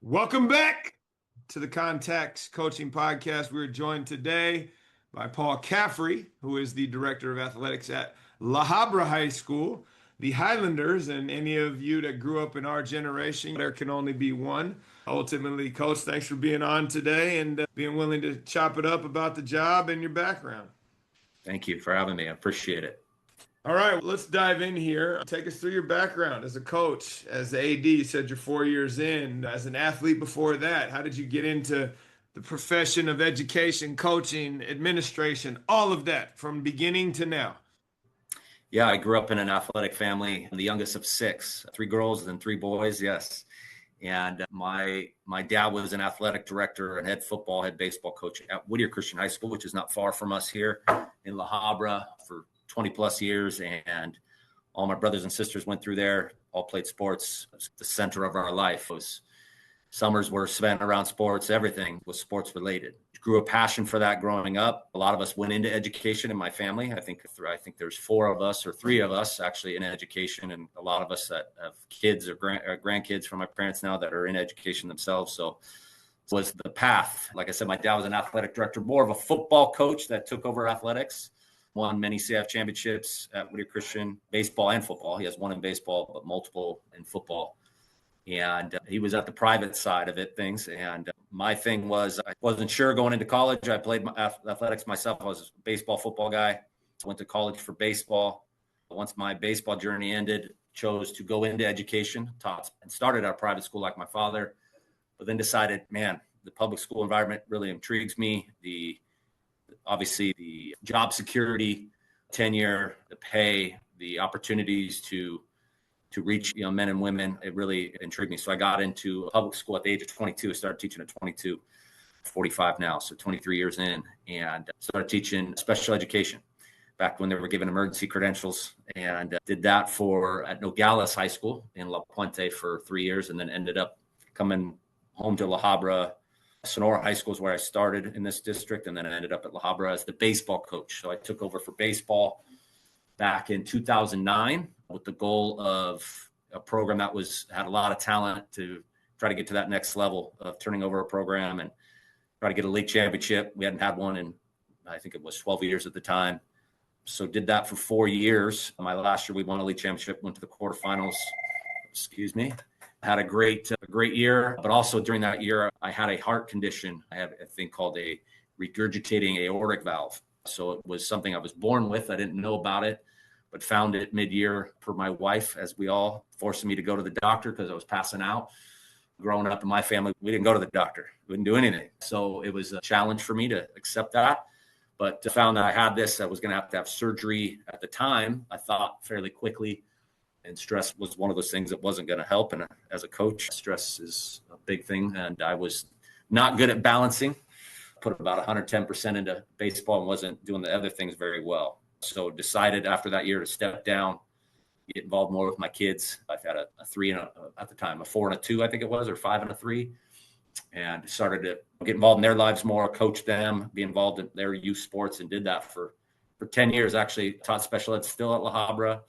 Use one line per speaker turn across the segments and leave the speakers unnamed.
Welcome back to the Contacts Coaching Podcast. We're joined today by Paul Caffery, who is the Director of Athletics at LaHabra High School. The Highlanders, and any of you that grew up in our generation, there can only be one. Ultimately, Coach, thanks for being on today and being willing to chop it up about the job and your background.
Thank you for having me. I appreciate it.
All right, let's dive in here. Take us through your background as a coach, as the AD. You said you're 4 years in. As an athlete before that, how did you get into the profession of education, coaching, administration, all of that from beginning to now?
Yeah, I grew up in an athletic family. I'm the youngest of six, three girls and three boys. Yes. And my dad was an athletic director and head baseball coach at Whittier Christian High School, which is not far from us here in LaHabra for 20 plus years. And all my brothers and sisters went through there, all played sports. It was the center of our life. Summers were spent around sports. Everything was sports related. Grew a passion for that growing up. A lot of us went into education in my family. I think there's four of us or three of us actually in education, and a lot of us that have kids or grandkids from my parents now that are in education themselves. So it was the path. Like I said, my dad was an athletic director, more of a football coach that took over athletics. Won many CF championships at Whittier Christian, baseball and football. He has one in baseball, but multiple in football. And he was at the private side of things. And my thing was, I wasn't sure going into college. I played athletics myself. I was a baseball, football guy. I went to college for baseball. Once my baseball journey ended, chose to go into education, taught and started at a private school like my father, but then decided, man, the public school environment really intrigues me. Obviously the job security, tenure, the pay, the opportunities to reach men and women, it really intrigued me. So I got into public school at the age of 22. I started teaching at 22, 45 now, so 23 years in, and started teaching special education back when they were given emergency credentials, and did that at Nogales High School in La Puente for 3 years, and then ended up coming home to LaHabra. Sonora High School is where I started in this district, and then I ended up at LaHabra as the baseball coach. So I took over for baseball back in 2009 with the goal of a program that had a lot of talent to try to get to that next level of turning over a program and try to get a league championship. We hadn't had one in, I think it was 12 years at the time. So did that for 4 years. My last year, we won a league championship, went to the quarterfinals. Had a great year, but also during that year, I had a heart condition. I had a thing called a regurgitating aortic valve. So it was something I was born with. I didn't know about it, but found it mid-year per my wife, as we all, forcing me to go to the doctor because I was passing out. Growing up in my family, we didn't go to the doctor. We didn't do anything. So it was a challenge for me to accept that. But found that I had this. I was going to have surgery at the time, I thought, fairly quickly. And stress was one of those things that wasn't going to help. And as a coach, stress is a big thing. And I was not good at balancing. Put about 110% into baseball and wasn't doing the other things very well. So decided after that year to step down, get involved more with my kids. I've had a 3 and at the time, a 4 and a 2, I think it was, or 5 and a 3. And started to get involved in their lives more, coach them, be involved in their youth sports, and did that for 10 years. Actually taught special ed still at LaHabra,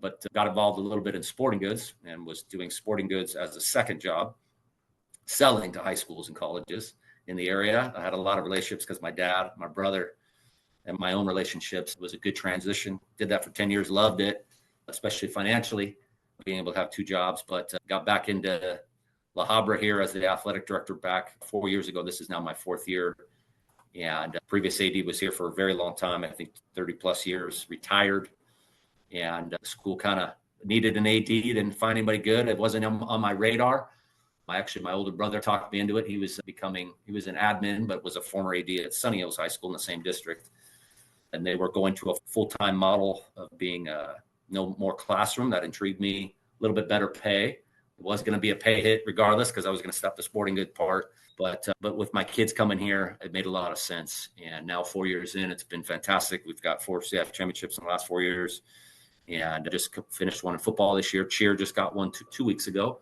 but got involved a little bit in sporting goods and was doing sporting goods as a second job, selling to high schools and colleges in the area. I had a lot of relationships because my dad, my brother, and my own relationships. It was a good transition. Did that for 10 years, loved it, especially financially, being able to have 2 jobs, but got back into LaHabra here as the athletic director back 4 years ago. This is now my 4th year. And previous AD was here for a very long time, I think 30 plus years, retired. And the school kind of needed an AD, didn't find anybody good. It wasn't on my radar. My older brother talked me into it. He was an admin, but was a former AD at Sunny Hills High School in the same district. And they were going to a full-time model of being no more classroom. That intrigued me. A little bit better pay. It was going to be a pay hit regardless because I was going to stop the sporting good part. But with my kids coming here, it made a lot of sense. And now 4 years in, it's been fantastic. We've got 4 CF championships in the last 4 years. And I just finished one in football this year. Cheer just got one 2 weeks ago.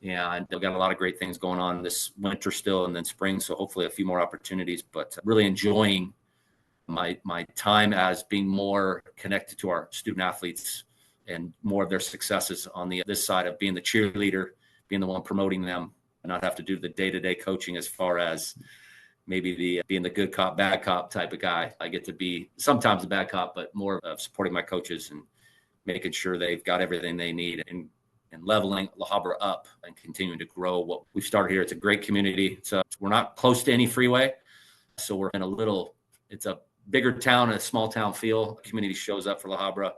And we've got a lot of great things going on this winter still and then spring. So hopefully a few more opportunities, but really enjoying my time as being more connected to our student athletes and more of their successes on this side of being the cheerleader, being the one promoting them, and not have to do the day-to-day coaching as far as maybe the being the good cop, bad cop type of guy. I get to be sometimes a bad cop, but more of supporting my coaches and making sure they've got everything they need and leveling LaHabra up and continuing to grow what we've started here. It's a great community. So we're not close to any freeway. So we're in it's a bigger town, a small town feel. The community shows up for LaHabra.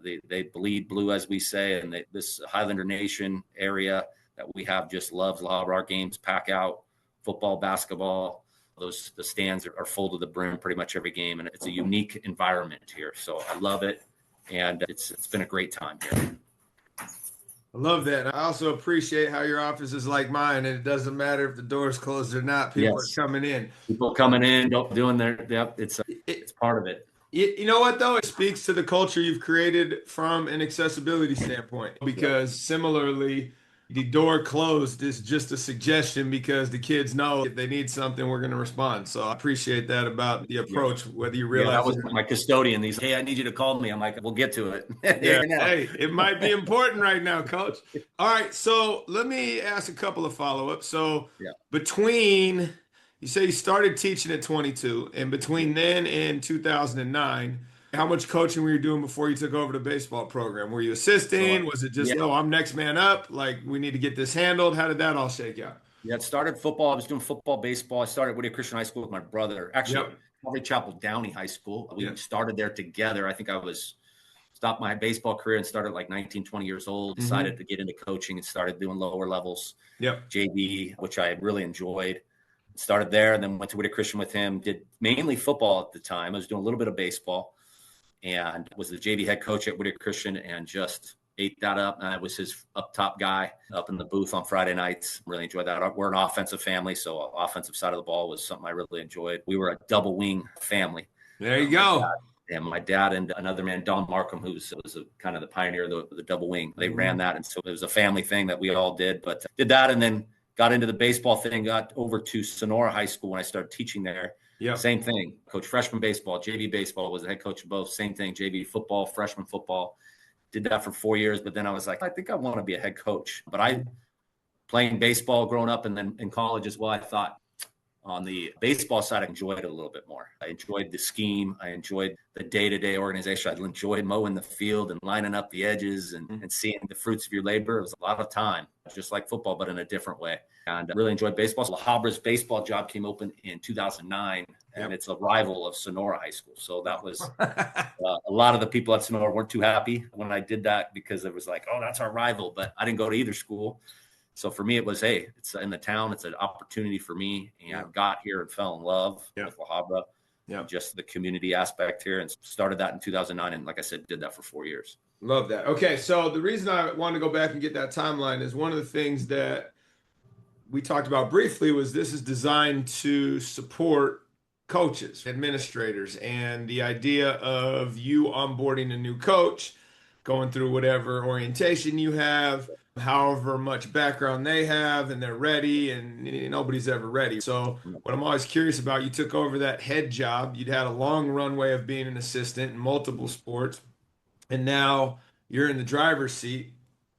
They bleed blue, as we say, and this Highlander Nation area that we have just loves LaHabra. Our games pack out, football, basketball. The stands are full to the brim pretty much every game, and it's a unique environment here. So I love it, and it's been a great time here.
I love that. I also appreciate how your office is like mine, and it doesn't matter if the door's closed or not. People are coming in.
People coming in, doing their, yep, it's part of it.
You know what, though? It speaks to the culture you've created from an accessibility standpoint, because similarly, the door closed is just a suggestion because the kids know if they need something, we're going to respond. So I appreciate that about the approach, whether you realize.
That was my custodian. He's, hey, I need you to call me. I'm like, we'll get to it.
Hey, it might be important right now, Coach. All right, so let me ask a couple of follow-ups. So between, you say you started teaching at 22, and between then and 2009, how much coaching were you doing before you took over the baseball program? Were you assisting? Was it just, I'm next man up? Like, we need to get this handled? How did that all shake out?
Yeah, it started football. I was doing football, baseball. I started at Whittier Christian High School with my brother. Actually, Calvary Chapel Downey High School. We started there together. I think stopped my baseball career and started like 19, 20 years old, decided to get into coaching and started doing lower levels. JV, which I really enjoyed. Started there and then went to Whittier Christian with him, did mainly football at the time. I was doing a little bit of baseball and was the JV head coach at Whittier Christian and just ate that up. And I was his up top guy up in the booth on Friday nights. Really enjoyed that. We're an offensive family, so offensive side of the ball was something I really enjoyed. We were a double wing family.
There you go.
And my dad and another man, Don Markham, who was kind of the pioneer of the double wing. They ran that. And so it was a family thing that we all did, but did that and then got into the baseball thing, got over to Sonora High School when I started teaching there. Same thing. Coach freshman baseball, JV baseball, was the head coach of both. Same thing, JV football, freshman football. Did that for 4 years, but then I was like, I think I want to be a head coach. But playing baseball growing up and then in college as well, I thought on the baseball side, I enjoyed it a little bit more. I enjoyed the scheme. I enjoyed the day-to-day organization. I enjoyed mowing the field and lining up the edges and seeing the fruits of your labor. It was a lot of time, just like football, but in a different way. And I really enjoyed baseball. So LaHabra's baseball job came open in 2009, and it's a rival of Sonora High School. So that was a lot of the people at Sonora weren't too happy when I did that because it was like, oh, that's our rival. But I didn't go to either school. So for me, it was, hey, it's in the town. It's an opportunity for me. And I got here and fell in love with LaHabra. Just the community aspect here, and started that in 2009. And like I said, did that for 4 years.
Love that. Okay, so the reason I wanted to go back and get that timeline is one of the things that we talked about briefly was this is designed to support coaches, administrators, and the idea of you onboarding a new coach, going through whatever orientation you have, however much background they have, and they're ready, and nobody's ever ready. So what I'm always curious about, you took over that head job. You'd had a long runway of being an assistant in multiple sports, and now you're in the driver's seat.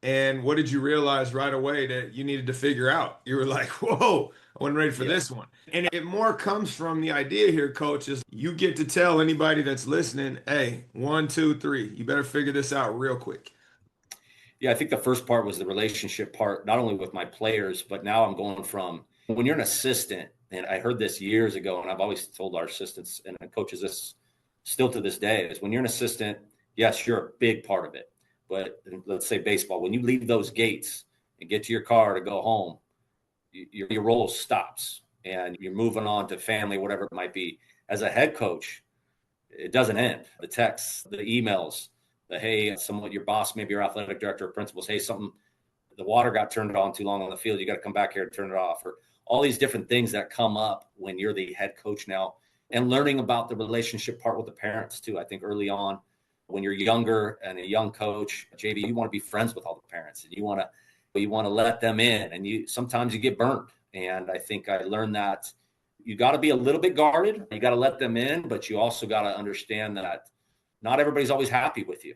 And what did you realize right away that you needed to figure out? You were like, whoa, I wasn't ready for this one. And it more comes from the idea here, Coach, is you get to tell anybody that's listening, hey, 1, 2, 3, you better figure this out real quick.
Yeah, I think the first part was the relationship part, not only with my players, but now I'm going from when you're an assistant, and I heard this years ago, and I've always told our assistants and coaches this still to this day, is when you're an assistant, yes, you're a big part of it. But let's say baseball, when you leave those gates and get to your car to go home, your role stops and you're moving on to family, whatever it might be. As a head coach, it doesn't end. The texts, the emails, hey, your boss, maybe your athletic director or principals, hey, the water got turned on too long on the field. You got to come back here and turn it off. Or all these different things that come up when you're the head coach now, and learning about the relationship part with the parents too. I think early on, when you're younger and a young coach, JV, you want to be friends with all the parents, and you want to let them in, and sometimes you get burned. And I think I learned that you got to be a little bit guarded. You got to let them in, but you also got to understand that not everybody's always happy with you,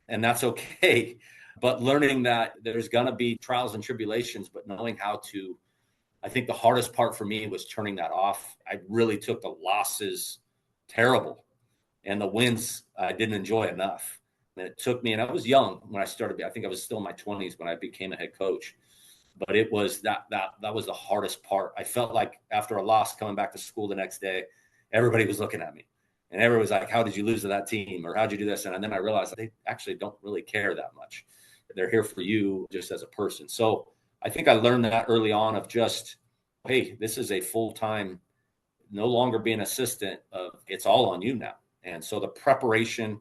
and that's okay. But learning that there's going to be trials and tribulations, but knowing how to I think the hardest part for me was turning that off. I really took the losses terrible, and the wins I didn't enjoy enough. And it took me, and I was young when I started. I think I was still in my 20s when I became a head coach. But it was that was the hardest part. I felt like after a loss coming back to school the next day, everybody was looking at me. And everyone was like, how did you lose to that team? Or how'd you do this? And then I realized they actually don't really care that much. They're here for you just as a person. So I think I learned that early on of just, hey, this is a full-time, no longer being an assistant. It's all on you now. And so the preparation,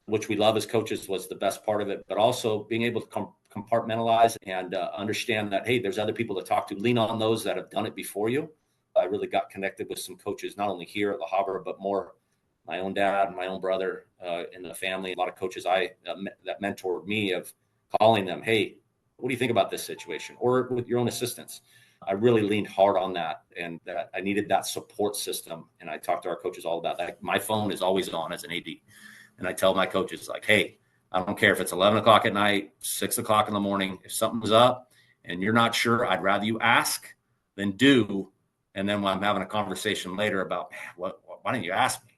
which we love as coaches, was the best part of it, but also being able to compartmentalize and understand that, hey, there's other people to talk to. Lean on those that have done it before you. I really got connected with some coaches, not only here at LaHabra, but more my own dad and my own brother in the family. A lot of coaches that mentored me of calling them, hey, what do you think about this situation? Or with your own assistants. I really leaned hard on that, and that I needed that support system. And I talked to our coaches all about that. My phone is always on as an AD. And I tell my coaches, like, hey, I don't care if it's 11 o'clock at night, 6 o'clock in the morning. If something's up and you're not sure, I'd rather you ask than do. And then when I'm having a conversation later about, why didn't you ask me?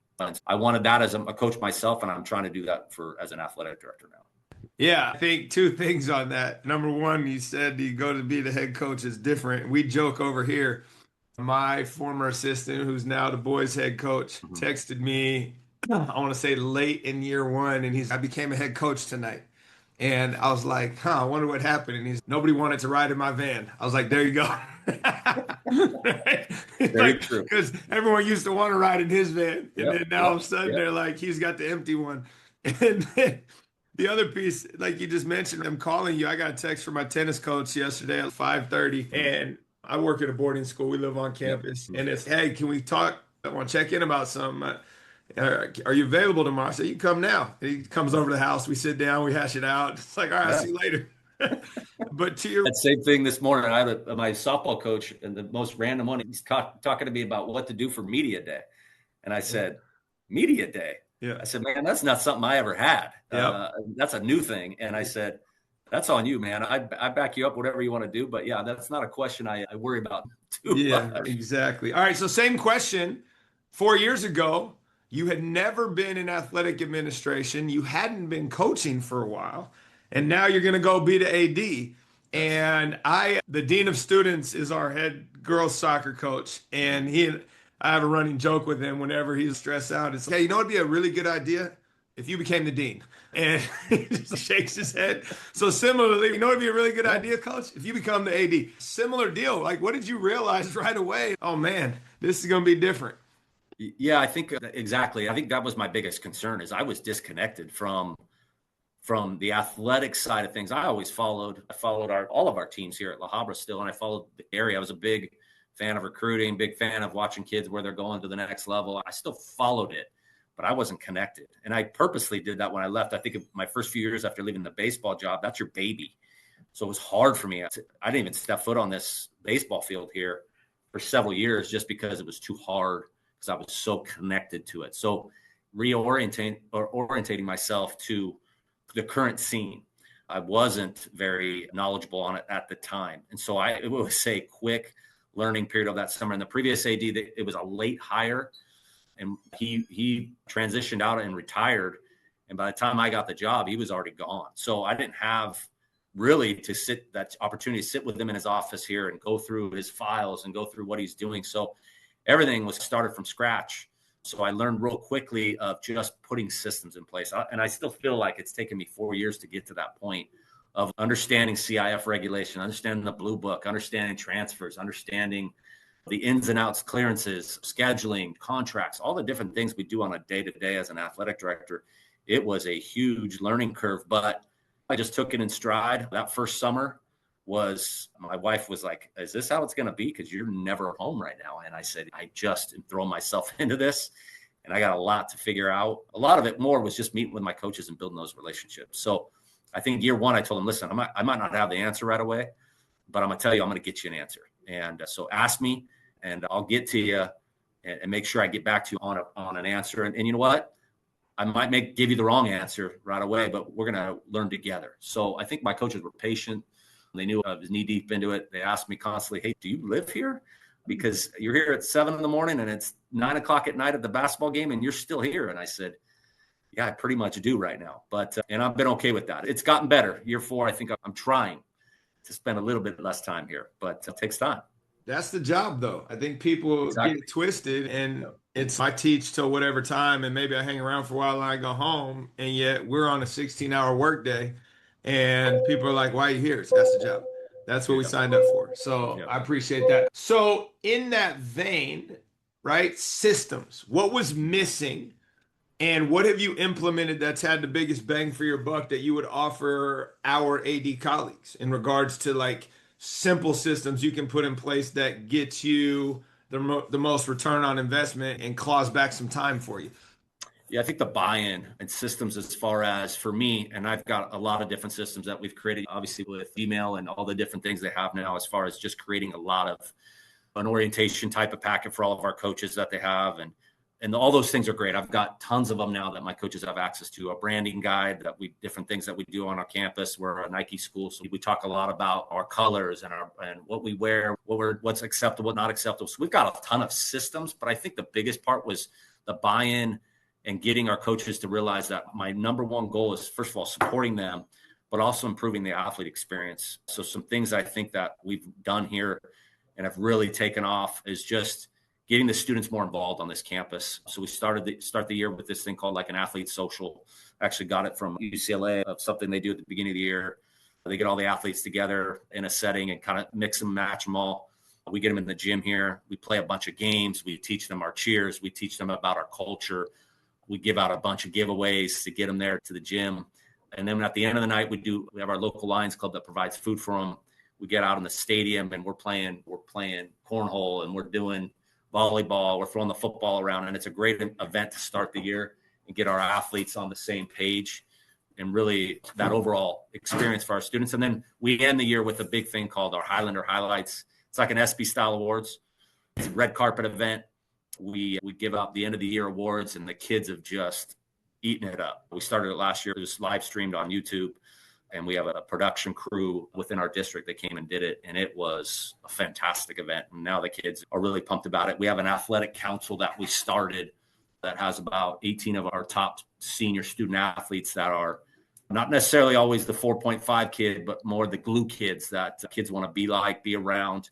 I wanted that as a coach myself, and I'm trying to do that as an athletic director now.
Yeah, I think two things on that. Number one, you said you go to be the head coach is different. We joke over here. My former assistant, who's now the boys' head coach, texted me, I want to say late in year one, and I became a head coach tonight. And I was like, I wonder what happened. And nobody wanted to ride in my van. I was like, there you go.
Very true.
Because everyone used to want to ride in his van. And then now all of a sudden
yep.
they're like, he's got the empty one. And then the other piece, like you just mentioned, I'm calling you. I got a text from my tennis coach yesterday at 5:30. And I work at a boarding school. We live on campus. And it's, hey, can we talk? I want to check in about something. Are you available tomorrow? I said, you can come now. And he comes over to the house. We sit down. We hash it out. It's like, all right, I'll see you later. But to your
that same thing this morning, I had my softball coach, and the most random one, he's talking to me about what to do for media day. And I said, media day?
Yeah.
I said, man, that's not something I ever had.
Yep.
That's a new thing. And I said, that's on you, man. I back you up, whatever you want to do. But yeah, that's not a question I worry about too much.
Exactly. All right. So same question. 4 years ago, you had never been in athletic administration. You hadn't been coaching for a while. And now you're going to go be the AD. And the dean of students is our head girls soccer coach. And I have a running joke with him whenever he's stressed out. It's like, hey, you know, it'd be a really good idea if you became the dean. And he just shakes his head. So similarly, you know, it'd be a really good idea, coach, if you become the AD. Similar deal. Like, what did you realize right away? Oh man, this is going to be different.
Yeah, I think exactly. I think that was my biggest concern is I was disconnected from the athletic side of things. I followed all of our teams here at LaHabra still, and I followed the area. I was a big fan of recruiting, big fan of watching kids where they're going to the next level. I still followed it, but I wasn't connected. And I purposely did that when I left. I think my first few years after leaving the baseball job, that's your baby. So it was hard for me. I didn't even step foot on this baseball field here for several years just because it was too hard because I was so connected to it. So orientating myself to the current scene. I wasn't very knowledgeable on it at the time. And so it was a quick learning period of that summer. And the previous AD, it was a late hire, and he transitioned out and retired. And by the time I got the job, he was already gone. So I didn't have really that opportunity to sit with him in his office here and go through his files and go through what he's doing. So everything was started from scratch. So I learned real quickly of just putting systems in place. And I still feel like it's taken me 4 years to get to that point of understanding CIF regulation, understanding the blue book, understanding transfers, understanding the ins and outs, clearances, scheduling, contracts, all the different things we do on a day-to-day as an athletic director. It was a huge learning curve, but I just took it in stride. That first summer my wife was like, is this how it's going to be? Because you're never home right now. And I said, I just am throwing myself into this. And I got a lot to figure out. A lot of it more was just meeting with my coaches and building those relationships. So I think year one, I told them, listen, I might not have the answer right away, but I'm going to tell you, I'm going to get you an answer. And so ask me and I'll get to you and make sure I get back to you on an answer. And you know what? I might give you the wrong answer right away, but we're going to learn together. So I think my coaches were patient. They knew I was knee deep into it. They asked me constantly, hey, do you live here? Because you're here at 7 a.m. and it's 9 o'clock at night at the basketball game and you're still here. And I said, yeah, I pretty much do right now. But, and I've been okay with that. It's gotten better. Year 4, I think I'm trying to spend a little bit less time here, but it takes time.
That's the job, though. I think people
Exactly.
get it twisted, and it's I teach till whatever time, and maybe I hang around for a while and I go home, and yet we're on a 16-hour workday, and people are like, "Why are you here?" So that's the job. That's what we signed up for. So I appreciate that. So in that vein, right? Systems. What was missing, and what have you implemented that's had the biggest bang for your buck that you would offer our AD colleagues in regards to like simple systems you can put in place that gets you the most return on investment and claws back some time for you?
Yeah, I think the buy-in and systems, as far as for me, and I've got a lot of different systems that we've created, obviously with email and all the different things they have now, as far as just creating a lot of an orientation type of packet for all of our coaches that they have. And all those things are great. I've got tons of them now that my coaches have access to. A branding guide that different things that we do on our campus. We're a Nike school, so we talk a lot about our colors and what we wear, what's acceptable, not acceptable. So we've got a ton of systems, but I think the biggest part was the buy-in and getting our coaches to realize that my number one goal is, first of all, supporting them, but also improving the athlete experience. So some things I think that we've done here and have really taken off is just getting the students more involved on this campus. So we start the year with this thing called like an athlete social. I actually got it from UCLA, of something they do at the beginning of the year. They get all the athletes together in a setting and kind of mix and match them all. We get them in the gym here. We play a bunch of games. We teach them our cheers. We teach them about our culture. We give out a bunch of giveaways to get them there to the gym. And then at the end of the night, we have our local Lions Club that provides food for them. We get out in the stadium and we're playing cornhole, and we're doing volleyball, we're throwing the football around, and it's a great event to start the year and get our athletes on the same page and really that overall experience for our students. And then we end the year with a big thing called our Highlander Highlights. It's like an SB style awards. It's a red carpet event. We give out the end of the year awards, and the kids have just eaten it up. We started it last year. It was live streamed on YouTube. And we have a production crew within our district that came and did it. And it was a fantastic event. And now the kids are really pumped about it. We have an athletic council that we started that has about 18 of our top senior student athletes that are not necessarily always the 4.5 kid, but more the glue kids that kids want to be like, be around.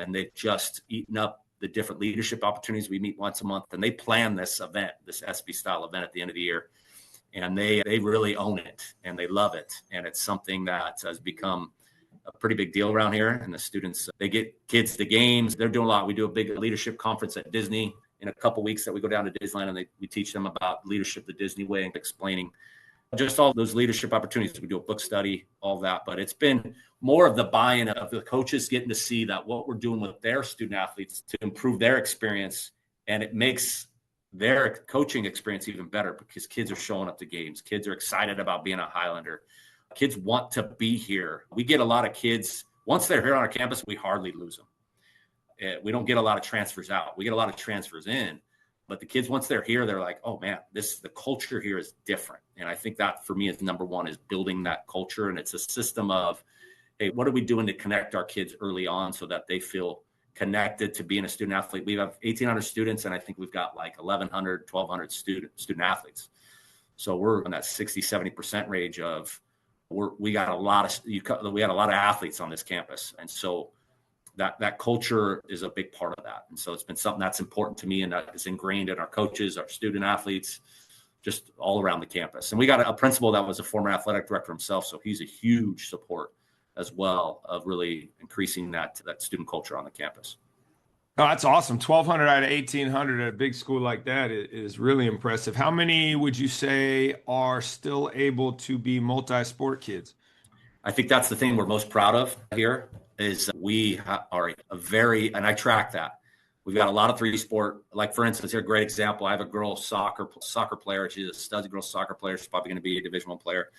And they've just eaten up the different leadership opportunities. We meet once a month, and they plan this event, this SB style event at the end of the year. And they really own it and they love it. And it's something that has become a pretty big deal around here. And the students, they get kids to games. They're doing a lot. We do a big leadership conference at Disney in a couple of weeks that we go down to Disneyland, and we teach them about leadership the Disney way and explaining just all those leadership opportunities. We do a book study, all that. But it's been more of the buy-in of the coaches getting to see that what we're doing with their student athletes to improve their experience. And it makes their coaching experience even better because kids are showing up to games. Kids are excited about being a Highlander. Kids want to be here. We get a lot of kids, once they're here on our campus, we hardly lose them. We don't get a lot of transfers out. We get a lot of transfers in, but the kids, once they're here, they're like, oh man, the culture here is different. And I think that for me is number one, is building that culture. And it's a system of, hey, what are we doing to connect our kids early on so that they feel connected to being a student athlete? We have 1,800 students, and I think we've got like 1,100, 1,200 student athletes. So we're in that 60-70% range of we got a lot of athletes on this campus, and so that culture is a big part of that. And so it's been something that's important to me, and that is ingrained in our coaches, our student athletes, just all around the campus. And we got a principal that was a former athletic director himself, so he's a huge support as well of really increasing that student culture on the campus.
Oh, that's awesome. 1,200 out of 1,800 at a big school like that is really impressive. How many would you say are still able to be multi-sport kids?
I think that's the thing we're most proud of here is we are and I track that. We've got a lot of 3-sport, like for instance, here, a great example. I have a girl soccer player. She's a stud girl soccer player. She's probably going to be a Division I player,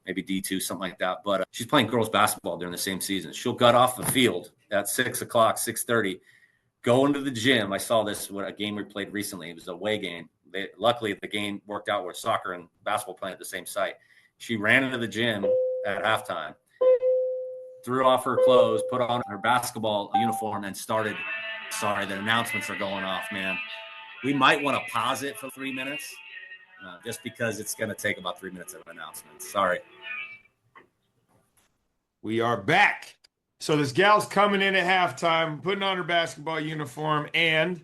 maybe D2, something like that. But she's playing girls basketball during the same season. She'll gut off the field at 6 o'clock, 6:30, go into the gym. I saw this with a game we played recently. It was a away game. Luckily, the game worked out where soccer and basketball playing at the same site. She ran into the gym at halftime, threw off her clothes, put on her basketball uniform, and started. Sorry, the announcements are going off, man. We might want to pause it for 3 minutes, just because it's going to take about 3 minutes of announcements. Sorry.
We are back. So this gal's coming in at halftime, putting on her basketball uniform, and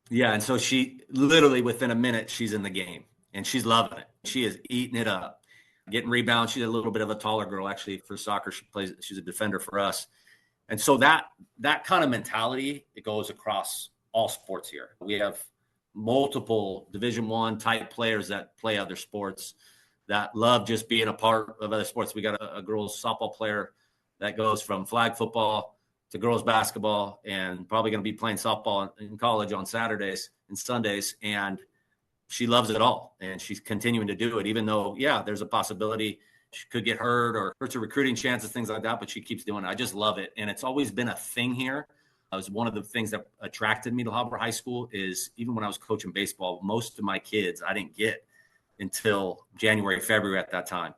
yeah, and so she literally within a minute, she's in the game and she's loving it. She is eating it up, getting rebounds. She's a little bit of a taller girl, actually, for soccer. She's a defender for us. And so that kind of mentality, it goes across all sports here. We have multiple Division I type players that play other sports that love just being a part of other sports. We got a girls softball player that goes from flag football to girls basketball, and probably going to be playing softball in college on Saturdays and Sundays. And she loves it all, and she's continuing to do it, even though, yeah, there's a possibility she could get hurt or hurts her recruiting chances, things like that, but she keeps doing it. I just love it. And it's always been a thing here. It was one of the things that attracted me to LaHabra High School is even when I was coaching baseball, most of my kids I didn't get until January, February at that time.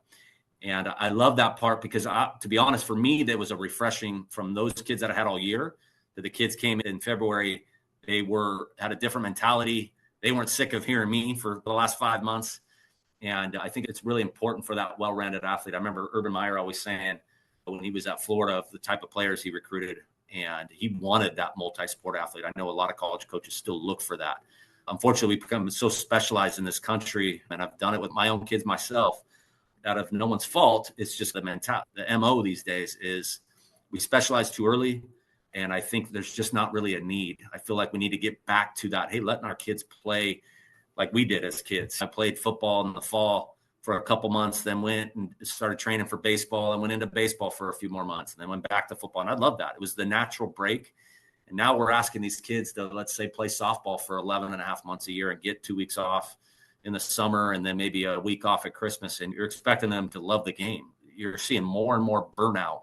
And I love that part because, to be honest, for me, that was a refreshing from those kids that I had all year, that the kids came in February. They had a different mentality. They weren't sick of hearing me for the last 5 months. And I think it's really important for that well-rounded athlete. I remember Urban Meyer always saying when he was at Florida of the type of players he recruited, and he wanted that multi-sport athlete. I know a lot of college coaches still look for that. Unfortunately, we've become so specialized in this country, and I've done it with my own kids myself, out of no one's fault. It's just the mentality. The MO these days is we specialize too early, and I think there's just not really a need. I feel like we need to get back to that. Hey, letting our kids play like we did as kids. I played football in the fall for a couple months, then went and started training for baseball and went into baseball for a few more months and then went back to football. And I love that. It was the natural break. And now we're asking these kids to, let's say, play softball for 11 and a half months a year and get 2 weeks off in the summer and then maybe a week off at Christmas. And you're expecting them to love the game. You're seeing more and more burnout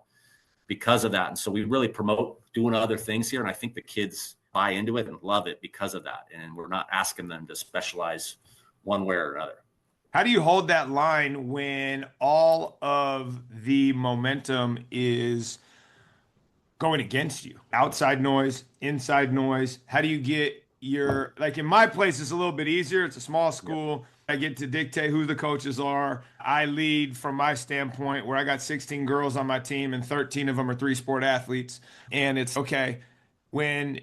because of that. And so we really promote doing other things here. And I think the kids buy into it and love it because of that. And we're not asking them to specialize one way or another.
How do you hold that line when all of the momentum is going against you? Outside noise, inside noise. How do you get like in my place, it's a little bit easier. It's a small school. I get to dictate who the coaches are. I lead from my standpoint where I got 16 girls on my team and 13 of them are 3-sport athletes. And it's okay when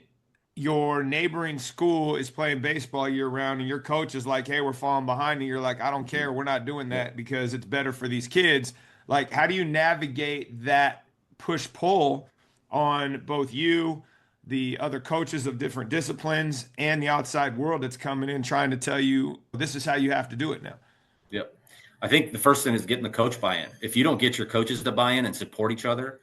your neighboring school is playing baseball year round and your coach is like, hey, we're falling behind. And you're like, I don't care. We're not doing that because it's better for these kids. Like, how do you navigate that push-pull on both you, the other coaches of different disciplines, and the outside world that's coming in trying to tell you this is how you have to do it now?
Yep. I think the first thing is getting the coach buy-in. If you don't get your coaches to buy in and support each other,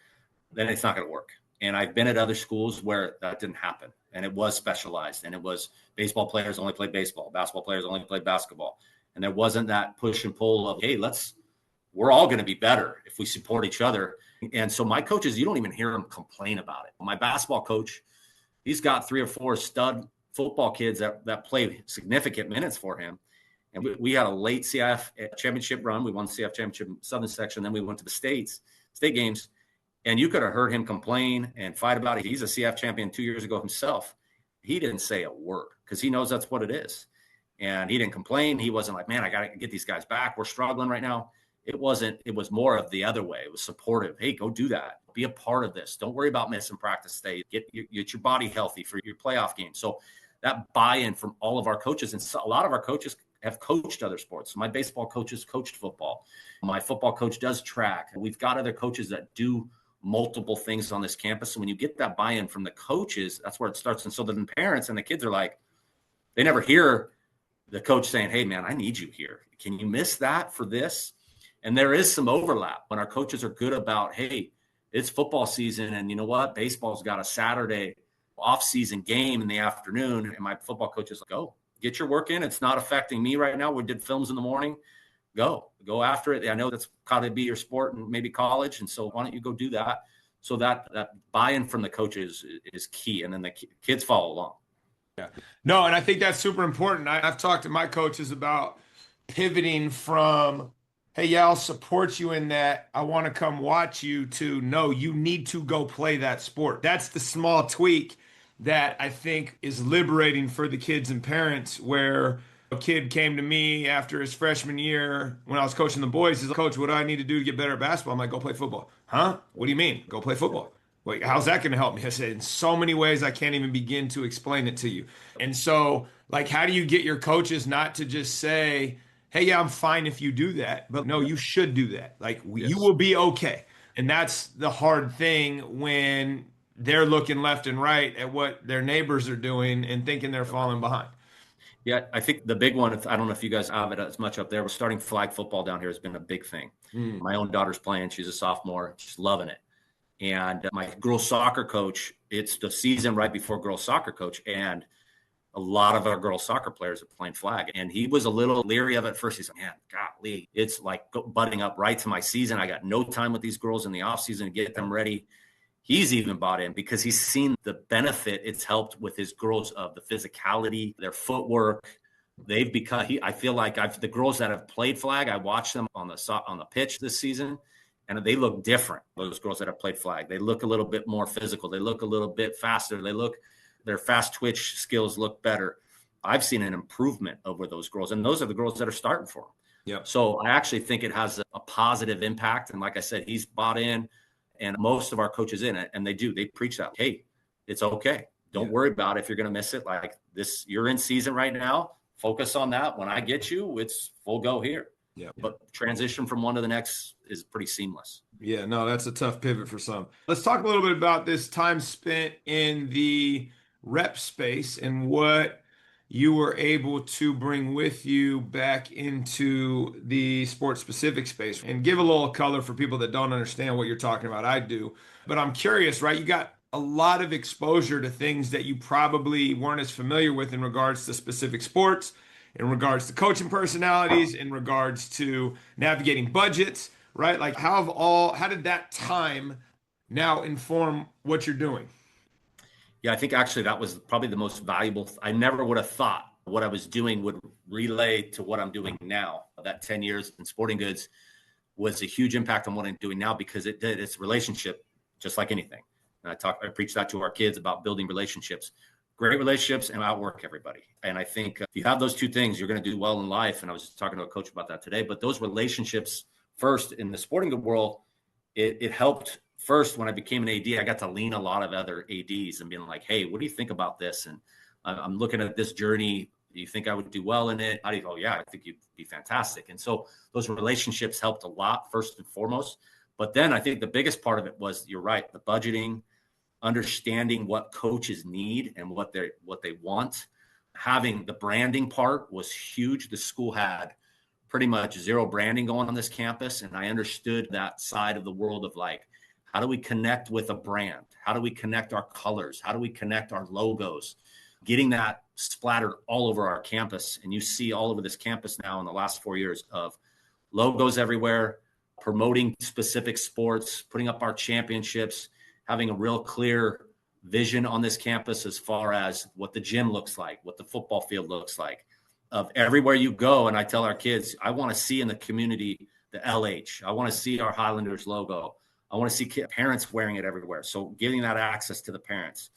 then it's not going to work. And I've been at other schools where that didn't happen. And it was specialized. And it was baseball players only played baseball. Basketball players only played basketball. And there wasn't that push and pull of, hey, we're all going to be better if we support each other. And so my coaches, you don't even hear them complain about it. My basketball coach, he's got 3 or 4 stud football kids that play significant minutes for him. And we had a late CIF championship run. We won the CIF championship Southern section. Then we went to the state games. And you could have heard him complain and fight about it. He's a CF champion 2 years ago himself. He didn't say a word because he knows that's what it is. And he didn't complain. He wasn't like, man, I got to get these guys back. We're struggling right now. It wasn't. It was more of the other way. It was supportive. Hey, go do that. Be a part of this. Don't worry about missing practice day. Get your body healthy for your playoff game. So that buy-in from all of our coaches, and a lot of our coaches have coached other sports. So my baseball coaches coached football. My football coach does track. We've got other coaches that do multiple things on this campus. So when you get that buy-in from the coaches, that's where it starts. And so the parents and the kids are like, they never hear the coach saying, hey man, I need you here. Can you miss that for this? And there is some overlap when our coaches are good about, hey, it's football season. And you know what? Baseball's got a Saturday off-season game in the afternoon. And my football coach is like, go get your work in. It's not affecting me right now. We did films in the morning. Go after it. I know that's got to be your sport and maybe college. And so why don't you go do that? So that buy-in from the coaches is key. And then the kids follow along.
Yeah. No, and I think that's super important. I've talked to my coaches about pivoting from, hey, yeah, I'll support you in that. I want to come watch you, to no, you need to go play that sport. That's the small tweak that I think is liberating for the kids and parents, where a kid came to me after his freshman year when I was coaching the boys. He's like, Coach, what do I need to do to get better at basketball? I'm like, go play football. Huh? What do you mean? Go play football. Like, how's that going to help me? I said, in so many ways, I can't even begin to explain it to you. And so, like, how do you get your coaches not to just say, hey, yeah, I'm fine if you do that, but no, you should do that. Like, you
Yes.
will be okay. And that's the hard thing when they're looking left and right at what their neighbors are doing and thinking they're falling behind.
Yeah, I think the big one, I don't know if you guys have it as much up there, but starting flag football down here has been a big thing.
Mm.
My own daughter's playing. She's a sophomore. She's loving it. And my girls soccer coach, it's the season right before girls soccer coach. And a lot of our girls soccer players are playing flag. And he was a little leery of it at first. He's like, man, golly, it's like butting up right to my season. I got no time with these girls in the off season to get them ready. He's even bought in because he's seen the benefit it's helped with his girls of the physicality, their footwork. They've become. I feel like the girls that have played flag. I watched them on the pitch this season, and they look different. Those girls that have played flag, they look a little bit more physical. They look a little bit faster. Their fast twitch skills look better. I've seen an improvement over those girls, and those are the girls that are starting for them.
Yeah.
So I actually think it has a positive impact. And like I said, he's bought in, and most of our coaches in it, and they preach that. Hey, it's okay. Don't worry about it if you're going to miss it. Like this, you're in season right now. Focus on that. When I get you, it's full go here.
Yeah.
But transition from one to the next is pretty seamless.
Yeah, no, that's a tough pivot for some. Let's talk a little bit about this time spent in the rep space and what you were able to bring with you back into the sports specific space, and give a little color for people that don't understand what you're talking about. I do, but I'm curious, right? You got a lot of exposure to things that you probably weren't as familiar with in regards to specific sports, in regards to coaching personalities, in regards to navigating budgets, right? Like, how did that time now inform what you're doing?
Yeah, I think actually that was probably the most valuable. I never would have thought what I was doing would relay to what I'm doing now. That 10 years in sporting goods was a huge impact on what I'm doing now, because it did. It's a relationship, just like anything. And I preach that to our kids about building relationships, great relationships, and outwork everybody. And I think if you have those two things, you're going to do well in life. And I was just talking to a coach about that today. But those relationships first in the sporting good world, it helped. First, when I became an AD, I got to lean a lot of other ADs and being like, hey, what do you think about this? And I'm looking at this journey. Do you think I would do well in it? How do you go? Yeah, I think you'd be fantastic. And so those relationships helped a lot, first and foremost. But then I think the biggest part of it was, you're right, the budgeting, understanding what coaches need and what they want. Having the branding part was huge. The school had pretty much zero branding going on this campus. And I understood that side of the world of like, how do we connect with a brand? How do we connect our colors? How do we connect our logos? Getting that splattered all over our campus. And you see all over this campus now in the last 4 years of logos everywhere, promoting specific sports, putting up our championships, having a real clear vision on this campus as far as what the gym looks like, what the football field looks like, of everywhere you go. And I tell our kids, I want to see in the community the LH. I want to see our Highlanders logo. I want to see parents wearing it everywhere. So giving that access to the parents,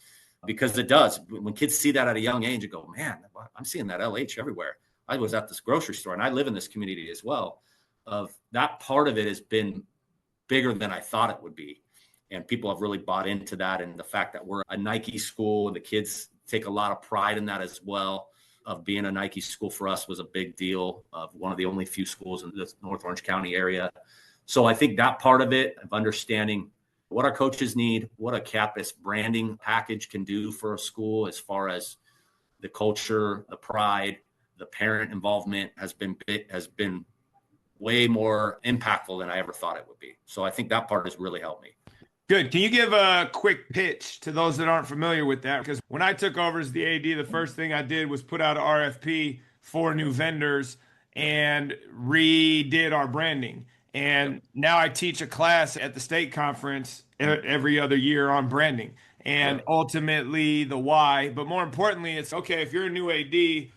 because it does. When kids see that at a young age, you go, man, I'm seeing that LH everywhere. I was at this grocery store, and I live in this community as well. Of that part of it has been bigger than I thought it would be. And people have really bought into that. And the fact that we're a Nike school, and the kids take a lot of pride in that as well. Of being a Nike school for us was a big deal. Of one of the only few schools in the North Orange County area. So I think that part of it, of understanding what our coaches need, what a campus branding package can do for a school as far as the culture, the pride, the parent involvement has been way more impactful than I ever thought it would be. So I think that part has really helped me.
Good. Can you give a quick pitch to those that aren't familiar with that? Because when I took over as the AD, the first thing I did was put out an RFP for new vendors and redid our branding. And now I teach a class at the state conference every other year on branding and ultimately the why. But more importantly, it's okay, if you're a new AD,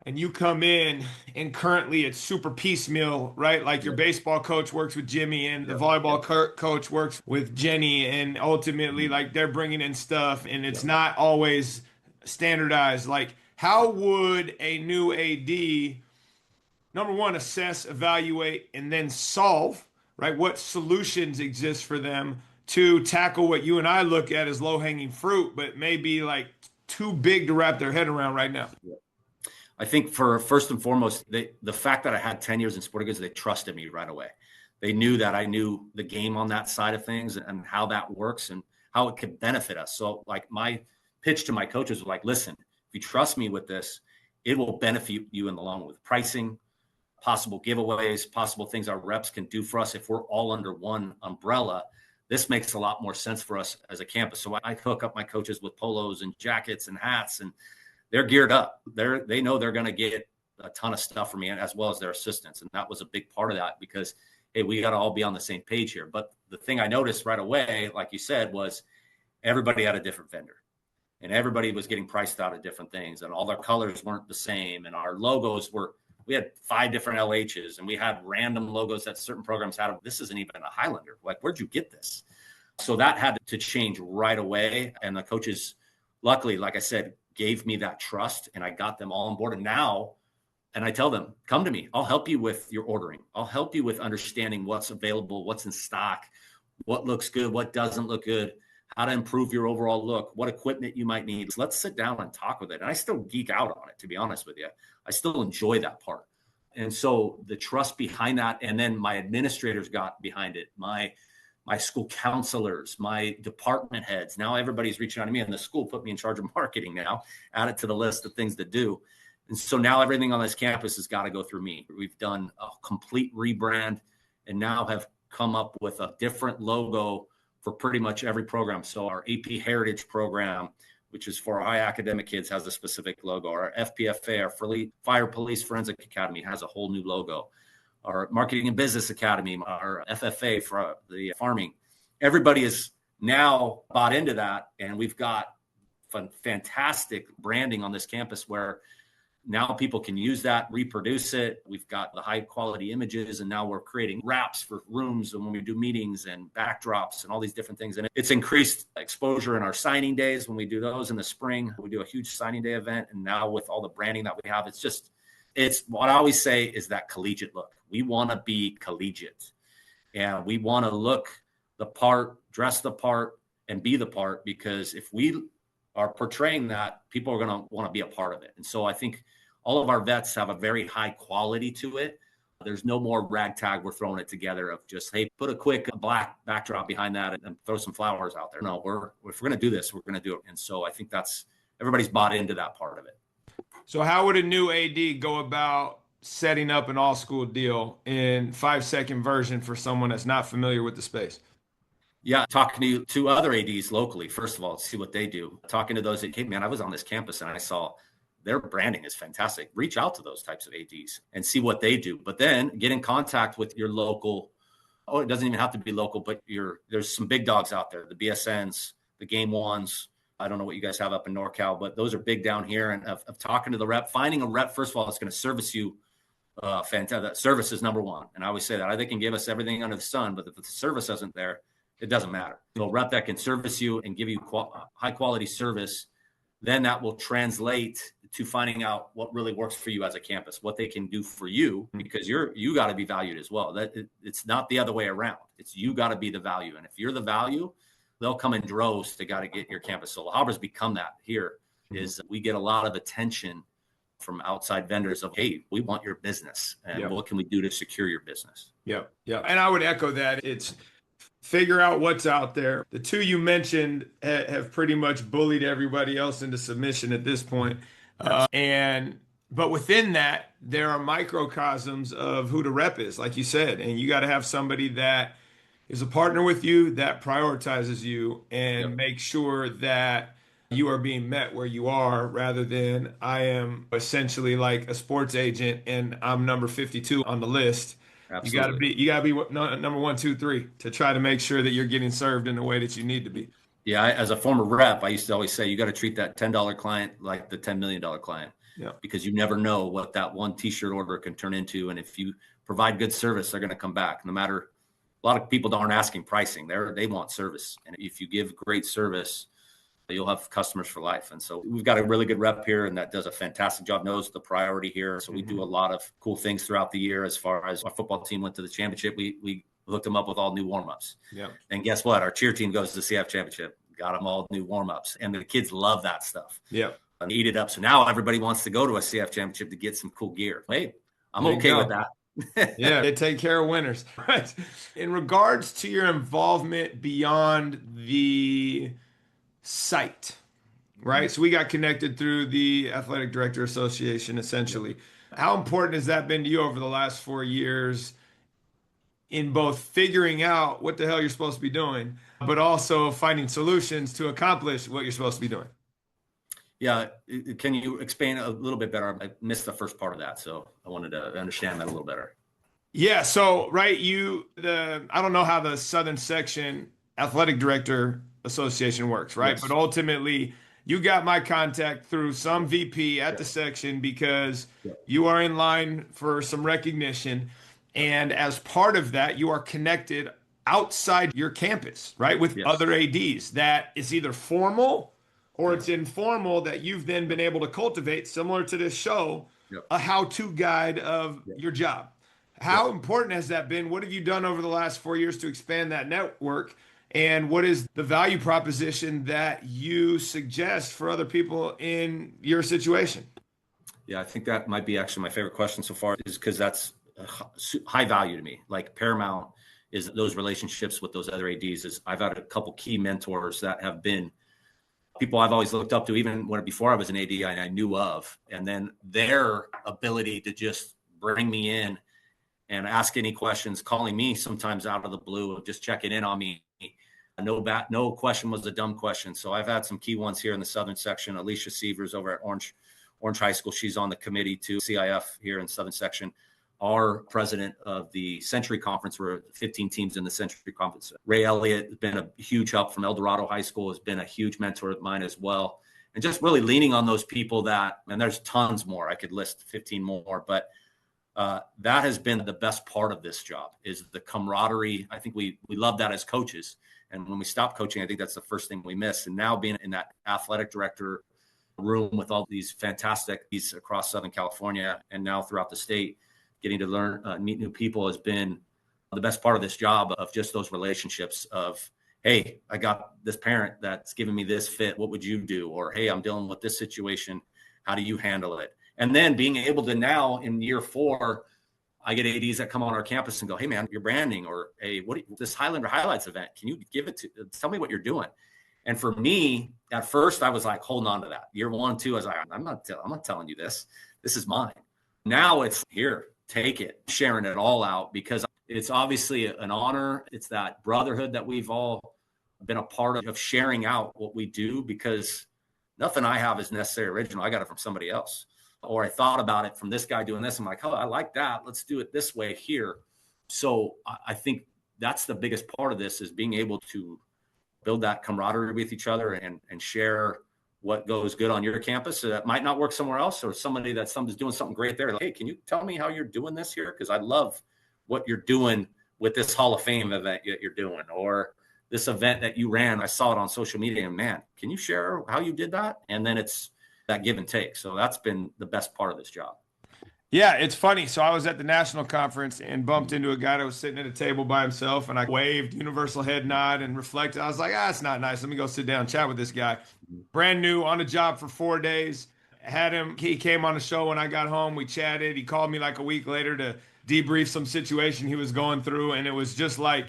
and you come in and currently it's super piecemeal, right? Like your
Yep.
baseball coach works with Jimmy and the
Yep.
volleyball
Yep.
coach works with Jenny, and ultimately
Mhm.
like they're bringing in stuff and it's
Yep.
not always standardized. Like how would a new AD, number one, assess, evaluate, and then solve, right? What solutions exist for them to tackle what you and I look at as low-hanging fruit, but maybe like too big to wrap their head around right now?
Yep. I think for first and foremost, the fact that I had 10 years in sporting goods, they trusted me right away. They knew that I knew the game on that side of things and how that works and how it could benefit us. So like my pitch to my coaches was like, listen, if you trust me with this, it will benefit you in the long run with pricing, possible giveaways, possible things our reps can do for us. If we're all under one umbrella, this makes a lot more sense for us as a campus. So I hook up my coaches with polos and jackets and hats, and they're geared up. They know they're going to get a ton of stuff from me, as well as their assistants. And that was a big part of that because, hey, we got to all be on the same page here. But the thing I noticed right away, like you said, was everybody had a different vendor and everybody was getting priced out of different things, and all their colors weren't the same. And our logos we had 5 different LHs, and we had random logos that certain programs had. This isn't even a Highlander. Like, where'd you get this? So that had to change right away. And the coaches, luckily, like I said, gave me that trust, and I got them all on board. And now, and I tell them, come to me. I'll help you with your ordering. I'll help you with understanding what's available, what's in stock, what looks good, what doesn't look good, how to improve your overall look, what equipment you might need. So let's sit down and talk with it. And I still geek out on it, to be honest with you. I still enjoy that part. And so the trust behind that, and then my administrators got behind it, my school counselors, my department heads. Now everybody's reaching out to me, and the school put me in charge of marketing now, add it to the list of things to do. And so now everything on this campus has got to go through me. We've done a complete rebrand and now have come up with a different logo for pretty much every program. So our AP Heritage program, which is for our high academic kids, has a specific logo. Our FPFA, our Fire Police Forensic Academy, has a whole new logo. Our Marketing and Business Academy, our FFA for the farming. Everybody is now bought into that, and we've got fantastic branding on this campus where now people can use that, reproduce it. We've got the high quality images, and now we're creating wraps for rooms and when we do meetings and backdrops and all these different things. And it's increased exposure in our signing days when we do those in the spring. We do a huge signing day event. And now with all the branding that we have, it's what I always say is that collegiate look. We want to be collegiate, and we want to look the part, dress the part, and be the part, because if we are portraying that, people are going to want to be a part of it. And so I think all of our vets have a very high quality to it. There's no more ragtag. We're throwing it together of just, hey, put a quick black backdrop behind that and throw some flowers out there. No, if we're going to do this, we're going to do it. And so I think everybody's bought into that part of it.
So how would a new AD go about setting up an all-school deal in 5-second version for someone that's not familiar with the space?
Yeah, talking to other ADs locally, first of all, see what they do. Talking to those that, hey, man, I was on this campus and I saw their branding is fantastic. Reach out to those types of ADs and see what they do. But then get in contact with your local. Oh, it doesn't even have to be local, but there's some big dogs out there, the BSNs, the Game Ones. I don't know what you guys have up in NorCal, but those are big down here. And of talking to the rep, finding a rep, first of all, that's going to service you. Fantastic. That service is number one. And I always say that they can give us everything under the sun, but if the service isn't there, it doesn't matter. So a rep that can service you and give you high quality service, then that will translate to finding out what really works for you as a campus, what they can do for you, because you got to be valued as well. It's not the other way around. It's you got to be the value. And if you're the value, they'll come in droves to got to get your campus. So LaHabra's become that here. Is we get a lot of attention from outside vendors of, hey, we want your business and what can we do to secure your business?
Yeah. And I would echo that. It's figure out what's out there. The two you mentioned have pretty much bullied everybody else into submission at this point. But within that, there are microcosms of who the rep is, like you said, and you got to have somebody that is a partner with you, that prioritizes you and make sure that you are being met where you are, rather than I am essentially like a sports agent and I'm number 52 on the list.
Absolutely.
You gotta be number 1, 2, 3 to try to make sure that you're getting served in the way that you need to be.
Yeah, as a former rep, I used to always say you got to treat that $10 client like the $10 million client.
Yeah.
because you never know what that one t-shirt order can turn into. And if you provide good service, they're going to come back. No matter, a lot of people aren't asking pricing. They want service. And if you give great service, you'll have customers for life. And so we've got a really good rep here, and that does a fantastic job, knows the priority here. So we do a lot of cool things throughout the year. As far as our football team went to the championship, we hooked them up with all new warm-ups.
Yeah.
And guess what? Our cheer team goes to the CF championship, got them all new warm-ups. And the kids love that stuff.
Yeah.
And eat it up. So now everybody wants to go to a CF championship to get some cool gear. Hey, I'm okay with that.
Yeah, they take care of winners. Right. In regards to your involvement beyond the site, right? So we got connected through the Athletic Director Association, essentially. How important has that been to you over the last 4 years in both figuring out what the hell you're supposed to be doing, but also finding solutions to accomplish what you're supposed to be doing?
Yeah. Can you expand a little bit better? I missed the first part of that, so I wanted to understand that a little better.
Yeah. So, right, I don't know how the Southern Section Athletic Director Association works, right?
Yes.
But ultimately, you got my contact through some VP at the section because you are in line for some recognition. And as part of that, you are connected outside your campus, right? With other ADs that is either formal or it's informal, that you've then been able to cultivate, similar to this show, a how-to guide of your job. How important has that been? What have you done over the last 4 years to expand that network? And what is the value proposition that you suggest for other people in your situation?
Yeah, I think that might be actually my favorite question so far, is because that's high value to me. Like paramount is those relationships with those other ADs. Is I've had a couple key mentors that have been people I've always looked up to, even before I was an AD I knew of. And then their ability to just bring me in and ask any questions, calling me sometimes out of the blue, just checking in on me. No question was a dumb question. So I've had some key ones here in the Southern Section. Alicia Sievers over at Orange High School. She's on the committee to CIF here in Southern Section. Our president of the Century Conference, we're 15 teams in the Century Conference. Ray Elliott has been a huge help from El Dorado High School, has been a huge mentor of mine as well. And just really leaning on those people and there's tons more. I could list 15 more, but that has been the best part of this job, is the camaraderie. I think we love that as coaches. And when we stop coaching, I think that's the first thing we miss. And now being in that athletic director room with all these fantastic these across Southern California and now throughout the state, getting to learn, meet new people has been the best part of this job, of just those relationships of, hey, I got this parent that's giving me this fit. What would you do? Or, hey, I'm dealing with this situation. How do you handle it? And then being able to now in year 4, I get ADs that come on our campus and go, hey man, your branding, or hey, this Highlander Highlights event, can you tell me what you're doing? And for me, at first I was like holding on to that. Year 1, 2, I was like, I'm not telling you this. This is mine. Now it's here, take it, sharing it all out, because it's obviously an honor. It's that brotherhood that we've all been a part of sharing out what we do, because nothing I have is necessarily original. I got it from somebody else. Or I thought about it from this guy doing this. I'm like, oh, I like that. Let's do it this way here. So I think that's the biggest part of this, is being able to build that camaraderie with each other and share what goes good on your campus. So that might not work somewhere else, or somebody that's doing something great there. Like, hey, can you tell me how you're doing this here? Because I love what you're doing with this Hall of Fame event that you're doing, or this event that you ran. I saw it on social media, and man, can you share how you did that? And then it's that give and take. So that's been the best part of this job.
Yeah, it's funny. So I was at the national conference and bumped into a guy that was sitting at a table by himself, and I waved, universal head nod, and reflected. I was like, it's not nice. Let me go sit down and chat with this guy. Brand new, on the job for 4 days. He came on the show when I got home. We chatted. He called me like a week later to debrief some situation he was going through. And it was just like,